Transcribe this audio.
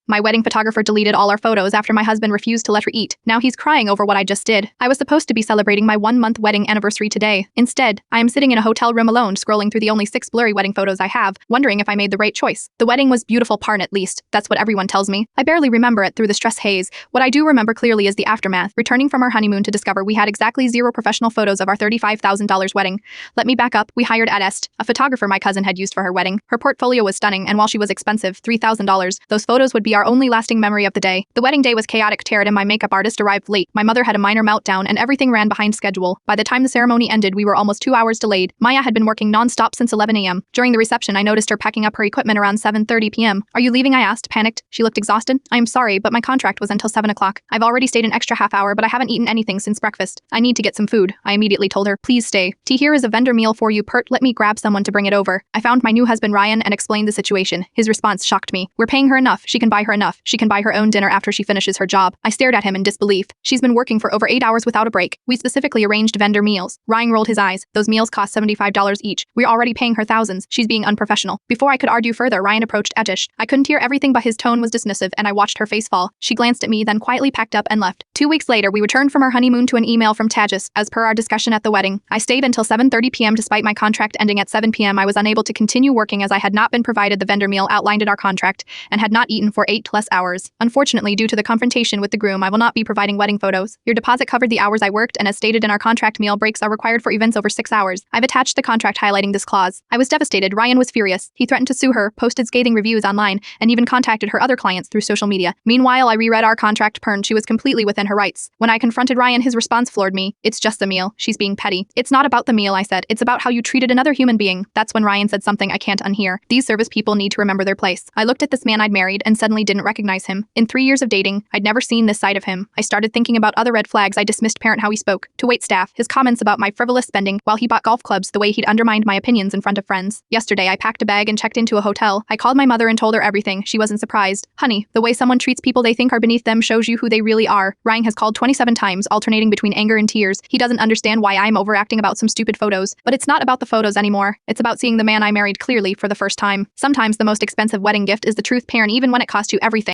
My wedding photographer deleted all our photos after my husband refused to let her eat. Now he's crying over what I just did. I was supposed to be celebrating my 1-month wedding anniversary today. Instead, I am sitting in a hotel room alone scrolling through the only 6 blurry wedding photos I have, wondering if I made the right choice. The wedding was beautiful part at least. That's what everyone tells me. I barely remember it through the stress haze. What I do remember clearly is the aftermath, returning from our honeymoon to discover we had exactly 0 professional photos of our $35,000 wedding. Let me back up. We hired Ad Est, a photographer my cousin had used for her wedding. Her portfolio was stunning, and while she was expensive, $3,000, those photos would be our only lasting memory of the day. The wedding day was chaotic, and my makeup artist arrived late. My mother had a minor meltdown, and everything ran behind schedule. By the time the ceremony ended, we were almost 2 hours delayed. Maya had been working non-stop since 11 a.m. During the reception, I noticed her packing up her equipment around 7:30 p.m. Are you leaving? I asked, panicked. She looked exhausted. I am sorry, but my contract was until 7 o'clock. I've already stayed an extra half hour, but I haven't eaten anything since breakfast. I need to get some food. I immediately told her, please stay. Tea, here is a vendor meal for you, Pert. Let me grab someone to bring it over. I found my new husband Ryan and explained the situation. His response shocked me. We're paying her enough. She can buy her enough. She can buy her own dinner after she finishes her job. I stared at him in disbelief. She's been working for over 8 hours without a break. We specifically arranged vendor meals. Ryan rolled his eyes. Those meals cost $75 each. We're already paying her thousands. She's being unprofessional. Before I could argue further, Ryan approached Etish. I couldn't hear everything, but his tone was dismissive, and I watched her face fall. She glanced at me, then quietly packed up and left. 2 weeks later, we returned from our honeymoon to an email from Tajas, as per our discussion at the wedding. I stayed until 7:30 p.m. despite my contract ending at 7 p.m. I was unable to continue working as I had not been provided the vendor meal outlined in our contract and had not eaten for 8+ hours. Unfortunately, due to the confrontation with the groom, I will not be providing wedding photos. Your deposit covered the hours I worked, and as stated in our contract, meal breaks are required for events over 6 hours. I've attached the contract highlighting this clause. I was devastated. Ryan was furious. He threatened to sue her, posted scathing reviews online, and even contacted her other clients through social media. Meanwhile, I reread our contract. She was completely within her rights. When I confronted Ryan, his response floored me. It's just the meal. She's being petty. It's not about the meal, I said. It's about how you treated another human being. That's when Ryan said something I can't unhear. These service people need to remember their place. I looked at this man I'd married and suddenly didn't recognize him. In 3 years of dating, I'd never seen this side of him. I started thinking about other red flags. I dismissed parent how he spoke to waitstaff, his comments about my frivolous spending while he bought golf clubs, the way he'd undermined my opinions in front of friends. Yesterday, I packed a bag and checked into a hotel. I called my mother and told her everything. She wasn't surprised. Honey, the way someone treats people they think are beneath them shows you who they really are. Ryan has called 27 times, alternating between anger and tears. He doesn't understand why I'm overacting about some stupid photos. But it's not about the photos anymore. It's about seeing the man I married clearly for the first time. Sometimes the most expensive wedding gift is the truth, parent, even when it costs you everything.